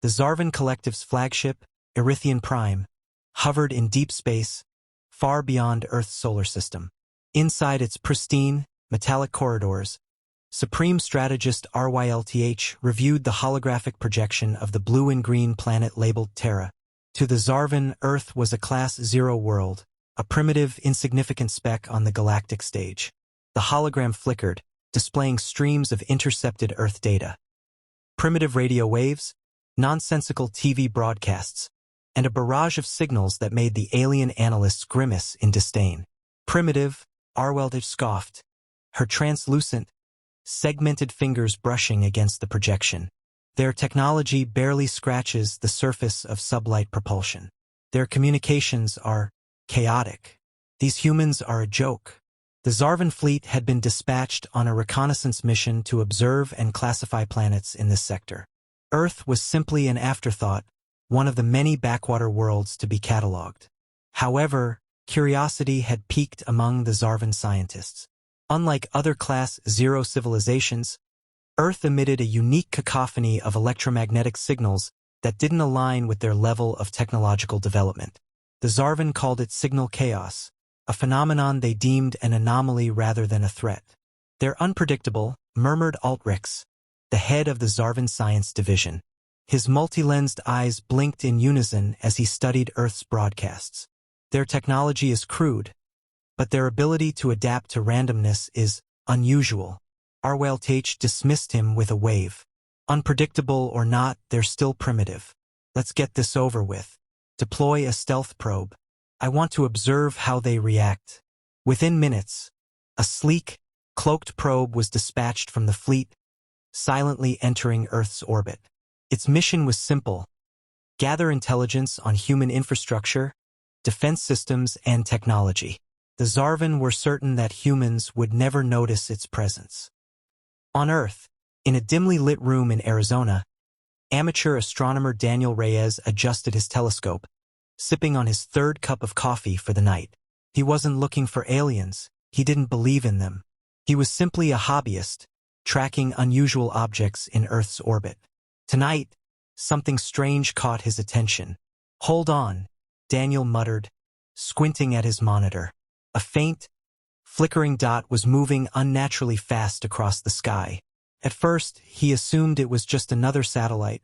The Zarvan Collective's flagship, Erythian Prime, hovered in deep space, far beyond Earth's solar system. Inside its pristine, metallic corridors, Supreme Strategist RYLTH reviewed the holographic projection of the blue and green planet labeled Terra. To the Zarvan, Earth was a Class 0 world, a primitive, insignificant speck on the galactic stage. The hologram flickered, displaying streams of intercepted Earth data. Primitive radio waves, nonsensical TV broadcasts, and a barrage of signals that made the alien analysts grimace in disdain. Primitive, RYLTH scoffed, her translucent, segmented fingers brushing against the projection. Their technology barely scratches the surface of sublight propulsion. Their communications are chaotic. These humans are a joke. The Zarvan fleet had been dispatched on a reconnaissance mission to observe and classify planets in this sector. Earth was simply an afterthought, one of the many backwater worlds to be catalogued. However, curiosity had peaked among the Zarvan scientists. Unlike other Class 0 civilizations, Earth emitted a unique cacophony of electromagnetic signals that didn't align with their level of technological development. The Zarvan called it signal chaos, a phenomenon they deemed an anomaly rather than a threat. "They're unpredictable," murmured Altrix, the head of the Zarvan Science Division. His multi-lensed eyes blinked in unison as he studied Earth's broadcasts. "Their technology is crude, but their ability to adapt to randomness is unusual." RYLTH dismissed him with a wave. "Unpredictable or not, they're still primitive. Let's get this over with. Deploy a stealth probe. I want to observe how they react." Within minutes, a sleek, cloaked probe was dispatched from the fleet, silently entering Earth's orbit. Its mission was simple: gather intelligence on human infrastructure, defense systems, and technology. The Zarvan were certain that humans would never notice its presence. On Earth, in a dimly lit room in Arizona, amateur astronomer Daniel Reyes adjusted his telescope, sipping on his third cup of coffee for the night. He wasn't looking for aliens. He didn't believe in them. He was simply a hobbyist, tracking unusual objects in Earth's orbit. Tonight, something strange caught his attention. "Hold on," Daniel muttered, squinting at his monitor. A faint, flickering dot was moving unnaturally fast across the sky. At first, he assumed it was just another satellite,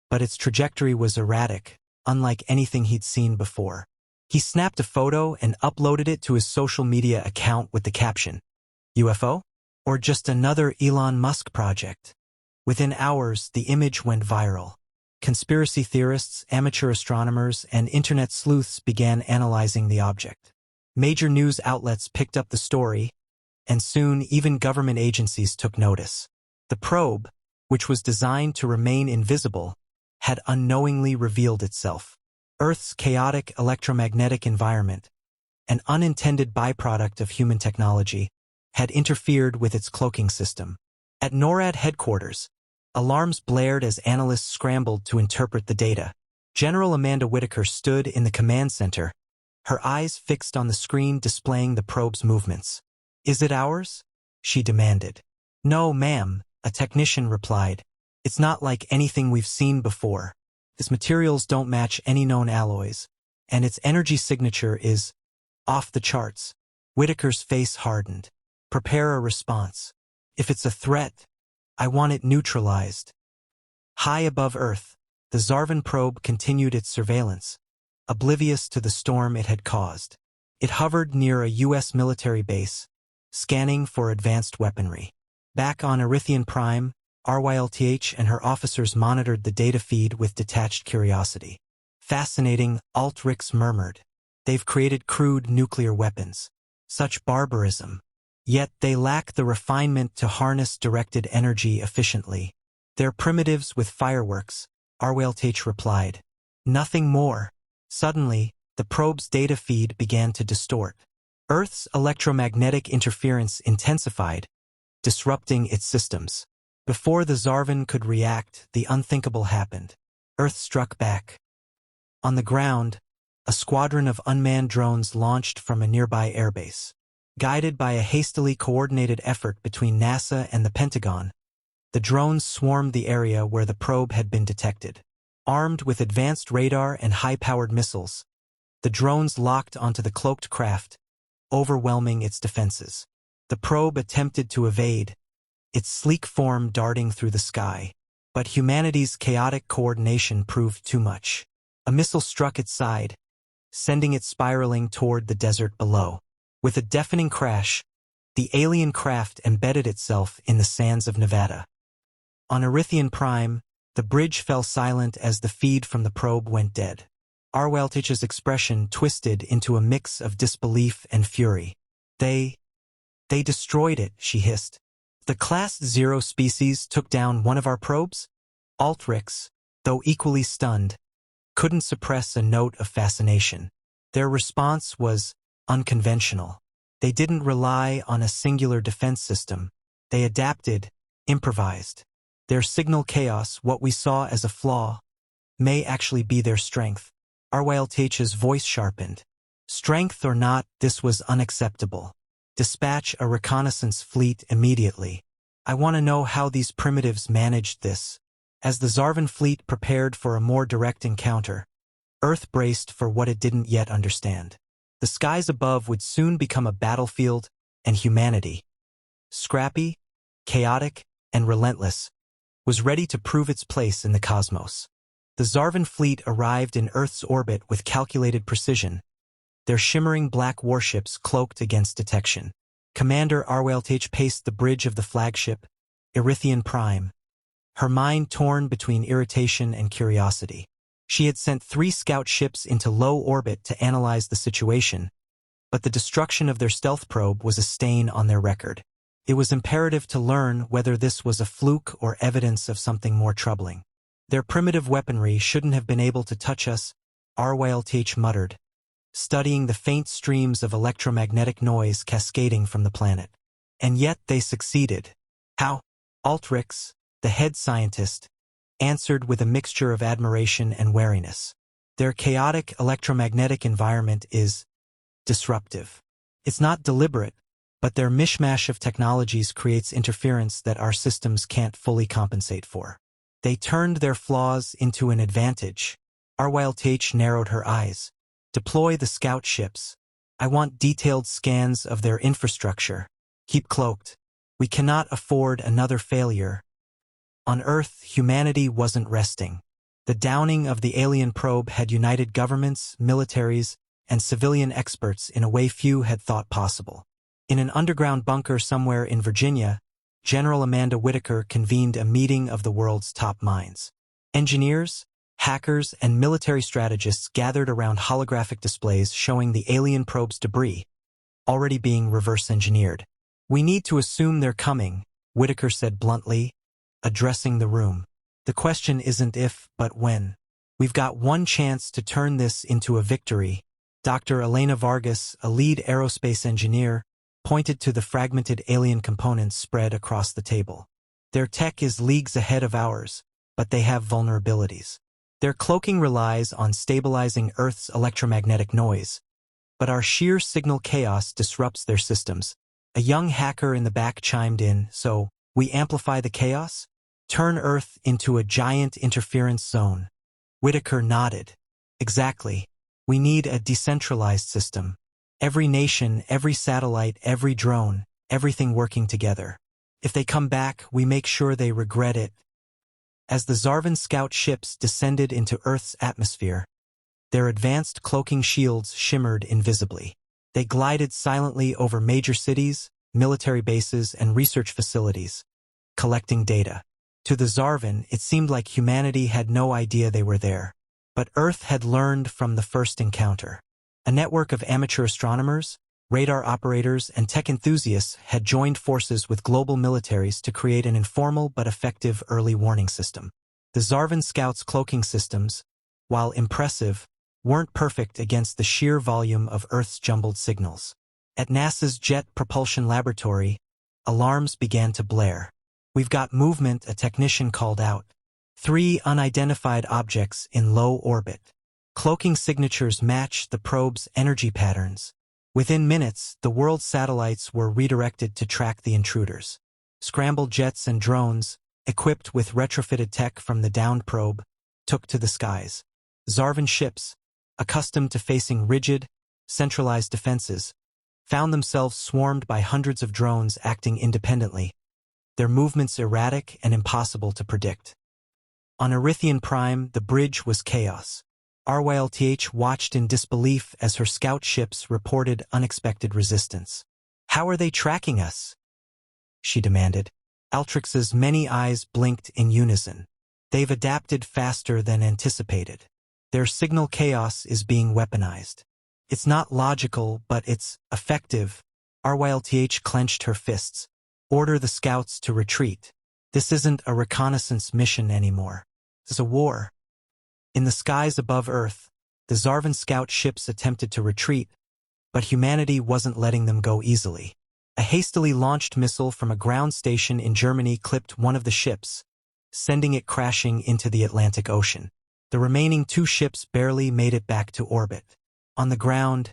but its trajectory was erratic, unlike anything he'd seen before. He snapped a photo and uploaded it to his social media account with the caption, "UFO? Or just another Elon Musk project?" Within hours, the image went viral. Conspiracy theorists, amateur astronomers, and internet sleuths began analyzing the object. Major news outlets picked up the story, and soon even government agencies took notice. The probe, which was designed to remain invisible, had unknowingly revealed itself. Earth's chaotic electromagnetic environment, an unintended byproduct of human technology, had interfered with its cloaking system. At NORAD headquarters, alarms blared as analysts scrambled to interpret the data. General Amanda Whitaker stood in the command center, her eyes fixed on the screen displaying the probe's movements. "Is it ours?" she demanded. "No, ma'am," a technician replied. "It's not like anything we've seen before. Its materials don't match any known alloys, and its energy signature is off the charts." Whitaker's face hardened. "Prepare a response. If it's a threat, I want it neutralized." High above Earth, the Zarvan probe continued its surveillance, oblivious to the storm it had caused. It hovered near a U.S. military base, scanning for advanced weaponry. Back on Erythian Prime, RYLTH and her officers monitored the data feed with detached curiosity. "Fascinating," Altrix murmured. "They've created crude nuclear weapons. Such barbarism. Yet they lack the refinement to harness directed energy efficiently. They're primitives with fireworks," RYLTH replied. "Nothing more." Suddenly, the probe's data feed began to distort. Earth's electromagnetic interference intensified, disrupting its systems. Before the Zarvan could react, the unthinkable happened. Earth struck back. On the ground, a squadron of unmanned drones launched from a nearby airbase. Guided by a hastily coordinated effort between NASA and the Pentagon, the drones swarmed the area where the probe had been detected. armed with advanced radar and high-powered missiles. The drones locked onto the cloaked craft, overwhelming its defenses. The probe attempted to evade, its sleek form darting through the sky. But humanity's chaotic coordination proved too much. A missile struck its side, sending it spiraling toward the desert below. With a deafening crash, the alien craft embedded itself in the sands of Nevada. On Erythian Prime, the bridge fell silent as the feed from the probe went dead. Arweltich's expression twisted into a mix of disbelief and fury. They destroyed it, she hissed. The Class 0 species took down one of our probes? Altrix, though equally stunned, couldn't suppress a note of fascination. Their response was unconventional. They didn't rely on a singular defense system. They adapted, improvised. Their signal chaos, what we saw as a flaw, may actually be their strength. Arweltich's voice sharpened. Strength or not, this was unacceptable. Dispatch a reconnaissance fleet immediately. I want to know how these primitives managed this. As the Zarvan fleet prepared for a more direct encounter, Earth braced for what it didn't yet understand. The skies above would soon become a battlefield, and humanity, scrappy, chaotic, and relentless, was ready to prove its place in the cosmos. The Zarvan fleet arrived in Earth's orbit with calculated precision, their shimmering black warships cloaked against detection. Commander Arweltich paced the bridge of the flagship, Erythian Prime, her mind torn between irritation and curiosity. She had sent 3 scout ships into low orbit to analyze the situation, but the destruction of their stealth probe was a stain on their record. It was imperative to learn whether this was a fluke or evidence of something more troubling. Their primitive weaponry shouldn't have been able to touch us, Arweltich muttered, studying the faint streams of electromagnetic noise cascading from the planet. And yet they succeeded. How? Altrix, the head scientist, answered with a mixture of admiration and wariness. Their chaotic electromagnetic environment is disruptive. It's not deliberate, but their mishmash of technologies creates interference that our systems can't fully compensate for. They turned their flaws into an advantage. Arweltich narrowed her eyes. Deploy the scout ships. I want detailed scans of their infrastructure. Keep cloaked. We cannot afford another failure. On Earth, humanity wasn't resting. The downing of the alien probe had united governments, militaries, and civilian experts in a way few had thought possible. In an underground bunker somewhere in Virginia, General Amanda Whitaker convened a meeting of the world's top minds. Engineers, hackers, and military strategists gathered around holographic displays showing the alien probe's debris, already being reverse-engineered. We need to assume they're coming, Whitaker said bluntly, addressing the room. The question isn't if, but when. We've got one chance to turn this into a victory. Dr. Elena Vargas, a lead aerospace engineer, pointed to the fragmented alien components spread across the table. Their tech is leagues ahead of ours, but they have vulnerabilities. Their cloaking relies on stabilizing Earth's electromagnetic noise, but our sheer signal chaos disrupts their systems. A young hacker in the back chimed in, so, we amplify the chaos? Turn Earth into a giant interference zone. Whitaker nodded. Exactly. We need a decentralized system. Every nation, every satellite, every drone, everything working together. If they come back, we make sure they regret it. As the Zarvan scout ships descended into Earth's atmosphere, their advanced cloaking shields shimmered invisibly. They glided silently over major cities, military bases, and research facilities, collecting data. To the Zarvan, it seemed like humanity had no idea they were there. But Earth had learned from the first encounter. A network of amateur astronomers, radar operators, and tech enthusiasts had joined forces with global militaries to create an informal but effective early warning system. The Zarvan Scouts' cloaking systems, while impressive, weren't perfect against the sheer volume of Earth's jumbled signals. At NASA's Jet Propulsion Laboratory, alarms began to blare. We've got movement, a technician called out. 3 unidentified objects in low orbit. Cloaking signatures matched the probe's energy patterns. Within minutes, the world's satellites were redirected to track the intruders. Scrambled jets and drones, equipped with retrofitted tech from the downed probe, took to the skies. Zarvan ships, accustomed to facing rigid, centralized defenses, found themselves swarmed by hundreds of drones acting independently, their movements erratic and impossible to predict. On Erythian Prime, the bridge was chaos. RYLTH watched in disbelief as her scout ships reported unexpected resistance. "How are they tracking us?" she demanded. Altrix's many eyes blinked in unison. "They've adapted faster than anticipated. Their signal chaos is being weaponized. It's not logical, but it's effective." RYLTH clenched her fists. "Order the scouts to retreat. This isn't a reconnaissance mission anymore. It's a war." In the skies above Earth, the Zarvan scout ships attempted to retreat, but humanity wasn't letting them go easily. A hastily launched missile from a ground station in Germany clipped one of the ships, sending it crashing into the Atlantic Ocean. The remaining 2 ships barely made it back to orbit. On the ground,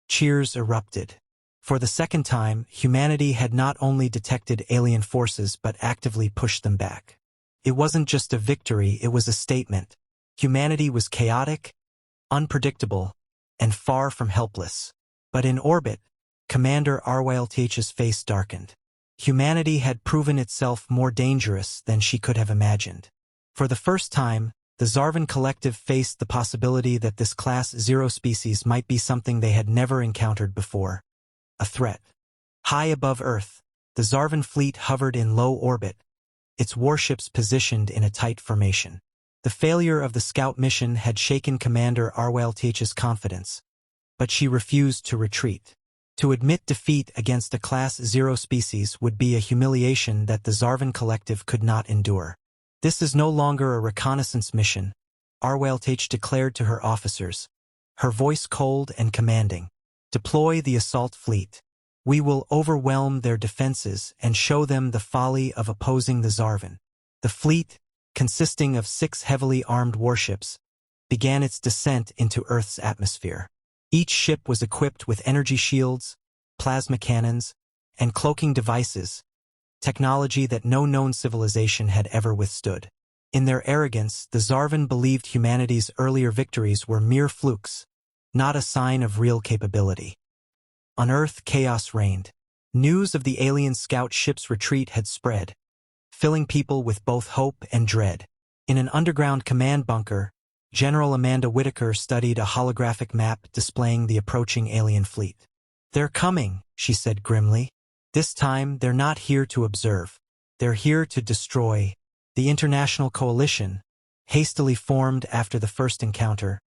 cheers erupted. For the second time, humanity had not only detected alien forces but actively pushed them back. It wasn't just a victory, it was a statement. Humanity was chaotic, unpredictable, and far from helpless. But in orbit, Commander RYLTH's face darkened. Humanity had proven itself more dangerous than she could have imagined. For the first time, the Zarvan Collective faced the possibility that this Class 0 species might be something they had never encountered before. A threat. High above Earth, the Zarvan fleet hovered in low orbit, its warships positioned in a tight formation. The failure of the scout mission had shaken Commander RYLTH's confidence, but she refused to retreat. To admit defeat against a Class 0 species would be a humiliation that the Zarvan Collective could not endure. "This is no longer a reconnaissance mission," RYLTH declared to her officers, her voice cold and commanding. "Deploy the assault fleet. We will overwhelm their defenses and show them the folly of opposing the Zarvan." The fleet, consisting of 6 heavily armed warships, began its descent into Earth's atmosphere. Each ship was equipped with energy shields, plasma cannons, and cloaking devices, technology that no known civilization had ever withstood. In their arrogance, the Zarvan believed humanity's earlier victories were mere flukes, not a sign of real capability. On Earth, chaos reigned. News of the alien scout ship's retreat had spread, filling people with both hope and dread. In an underground command bunker, General Amanda Whitaker studied a holographic map displaying the approaching alien fleet. "They're coming," she said grimly. "This time, they're not here to observe. They're here to destroy." The international coalition, hastily formed after the first encounter,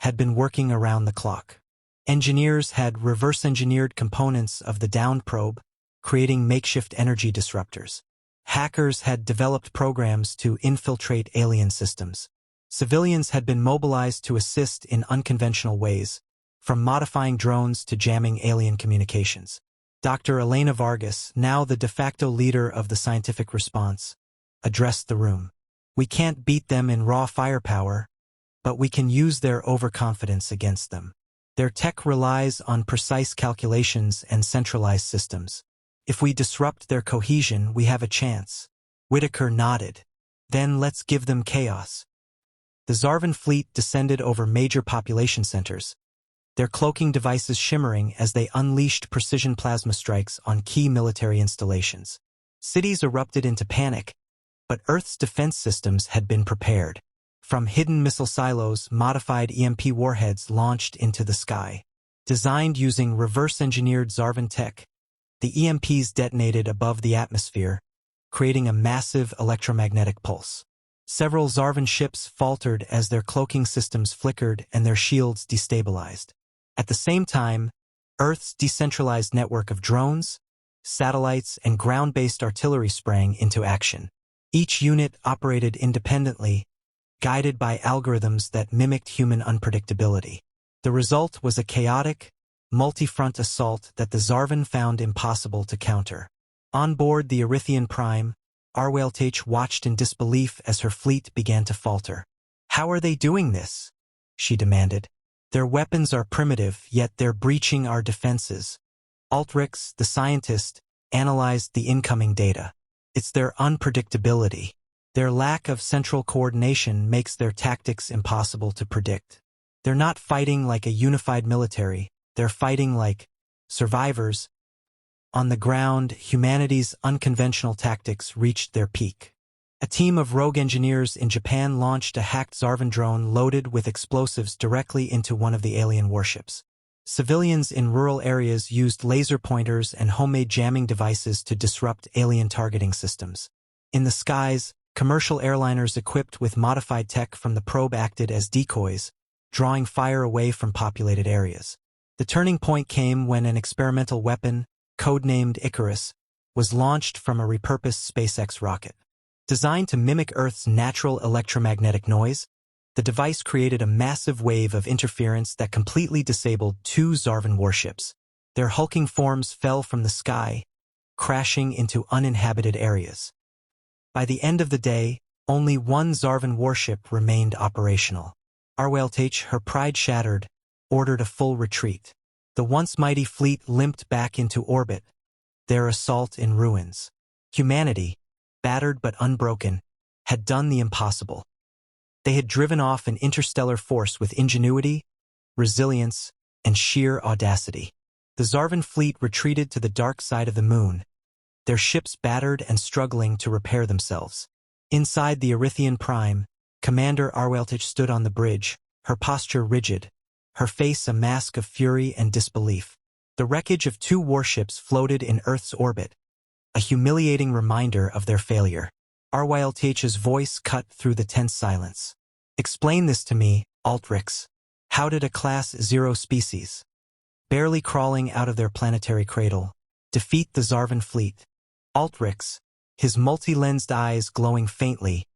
had been working around the clock. Engineers had reverse-engineered components of the downed probe, creating makeshift energy disruptors. Hackers had developed programs to infiltrate alien systems. Civilians had been mobilized to assist in unconventional ways, from modifying drones to jamming alien communications. Dr. Elena Vargas, now the de facto leader of the scientific response, addressed the room. "We can't beat them in raw firepower, but we can use their overconfidence against them. Their tech relies on precise calculations and centralized systems. If we disrupt their cohesion, we have a chance." Whitaker nodded. "Then let's give them chaos." The Zarvan fleet descended over major population centers, their cloaking devices shimmering as they unleashed precision plasma strikes on key military installations. Cities erupted into panic, but Earth's defense systems had been prepared. From hidden missile silos, modified EMP warheads launched into the sky. Designed using reverse-engineered Zarvan tech, the EMPs detonated above the atmosphere, creating a massive electromagnetic pulse. Several Zarvan ships faltered as their cloaking systems flickered and their shields destabilized. At the same time, Earth's decentralized network of drones, satellites, and ground-based artillery sprang into action. Each unit operated independently, guided by algorithms that mimicked human unpredictability. The result was a chaotic, multi-front assault that the Zarvan found impossible to counter. On board the Erythian Prime, RYLTH watched in disbelief as her fleet began to falter. "How are they doing this?" she demanded. "Their weapons are primitive, yet they're breaching our defenses." Altrix, the scientist, analyzed the incoming data. "It's their unpredictability. Their lack of central coordination makes their tactics impossible to predict. They're not fighting like a unified military, they're fighting like survivors. On the ground, humanity's unconventional tactics reached their peak. A team of rogue engineers in Japan launched a hacked Zarvan drone loaded with explosives directly into one of the alien warships. Civilians in rural areas used laser pointers and homemade jamming devices to disrupt alien targeting systems. In the skies, commercial airliners equipped with modified tech from the probe acted as decoys, drawing fire away from populated areas. The turning point came when an experimental weapon, codenamed Icarus, was launched from a repurposed SpaceX rocket. Designed to mimic Earth's natural electromagnetic noise, the device created a massive wave of interference that completely disabled two Zarvan warships. Their hulking forms fell from the sky, crashing into uninhabited areas. By the end of the day, only one Zarvan warship remained operational. HFY, her pride shattered, ordered a full retreat. The once mighty fleet limped back into orbit, their assault in ruins. Humanity, battered but unbroken, had done the impossible. They had driven off an interstellar force with ingenuity, resilience, and sheer audacity. The Zarvan fleet retreated to the dark side of the moon, their ships battered and struggling to repair themselves. Inside the Erythian Prime, Commander HFY stood on the bridge, her posture rigid, her face a mask of fury and disbelief. The wreckage of two warships floated in Earth's orbit, a humiliating reminder of their failure. HFY's voice cut through the tense silence. Explain this to me, Altrix. How did a Class 0 species, barely crawling out of their planetary cradle, defeat the Zarvan fleet? Altrix, his multi-lensed eyes glowing faintly,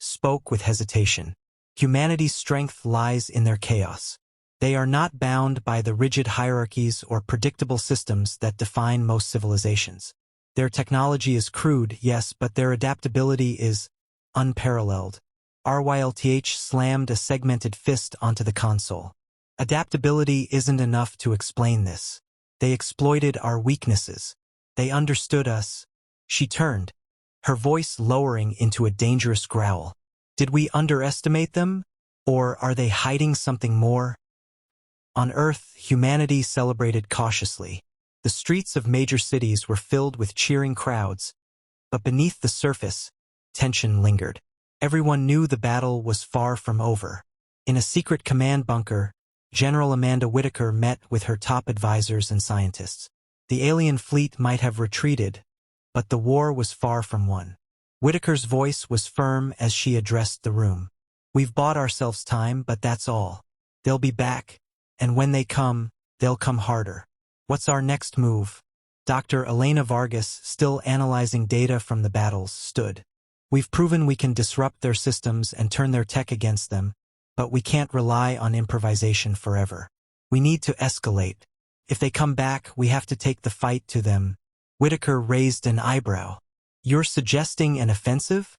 spoke with hesitation. Humanity's strength lies in their chaos. They are not bound by the rigid hierarchies or predictable systems that define most civilizations. Their technology is crude, yes, but their adaptability is unparalleled. HFY slammed a segmented fist onto the console. Adaptability isn't enough to explain this. They exploited our weaknesses. They understood us. She turned, her voice lowering into a dangerous growl. Did we underestimate them? Or are they hiding something more? On Earth, humanity celebrated cautiously. The streets of major cities were filled with cheering crowds, but beneath the surface, tension lingered. Everyone knew the battle was far from over. In a secret command bunker, General Amanda Whitaker met with her top advisors and scientists. The alien fleet might have retreated, but the war was far from won. Whitaker's voice was firm as she addressed the room. We've bought ourselves time, but that's all. They'll be back, and when they come, they'll come harder. What's our next move? Dr. Elena Vargas, still analyzing data from the battles, stood. We've proven we can disrupt their systems and turn their tech against them, but we can't rely on improvisation forever. We need to escalate. If they come back, we have to take the fight to them. Whitaker raised an eyebrow. You're suggesting an offensive?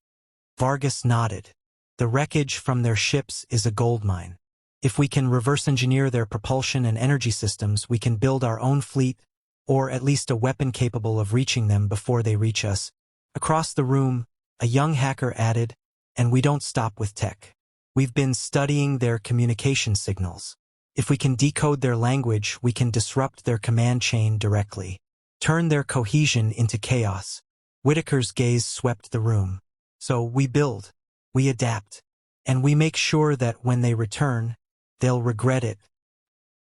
Vargas nodded. The wreckage from their ships is a goldmine. If we can reverse engineer their propulsion and energy systems, we can build our own fleet, or at least a weapon capable of reaching them before they reach us. Across the room, a young hacker added, and we don't stop with tech. We've been studying their communication signals. If we can decode their language, we can disrupt their command chain directly. Turn their cohesion into chaos. Whitaker's gaze swept the room. So we build, we adapt, and we make sure that when they return, they'll regret it.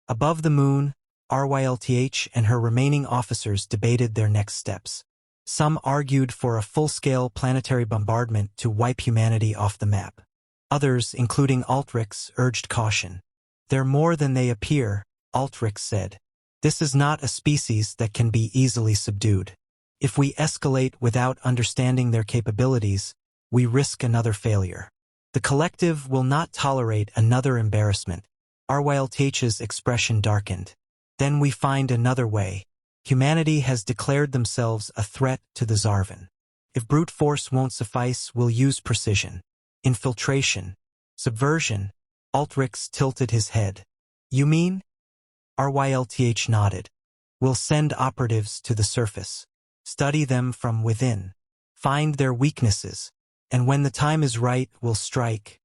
Above the moon, HFY and her remaining officers debated their next steps. Some argued for a full-scale planetary bombardment to wipe humanity off the map. Others, including Altrix, urged caution. They're more than they appear, Altrix said. This is not a species that can be easily subdued. If we escalate without understanding their capabilities, we risk another failure. The collective will not tolerate another embarrassment. HFY's expression darkened. Then we find another way. Humanity has declared themselves a threat to the Zarvan. If brute force won't suffice, we'll use precision. Infiltration. Subversion. Altrix tilted his head. You mean? HFY nodded. We'll send operatives to the surface. Study them from within. Find their weaknesses. And when the time is right, we'll strike.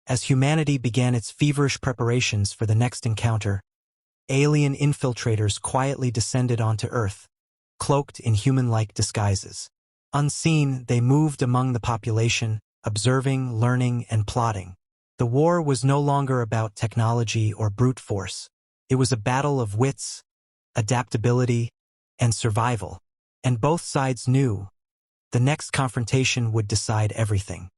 As humanity began its feverish preparations for the next encounter, alien infiltrators quietly descended onto Earth, cloaked in human-like disguises. Unseen, they moved among the population, observing, learning, and plotting. The war was no longer about technology or brute force. It was a battle of wits, adaptability, and survival. And both sides knew the next confrontation would decide everything.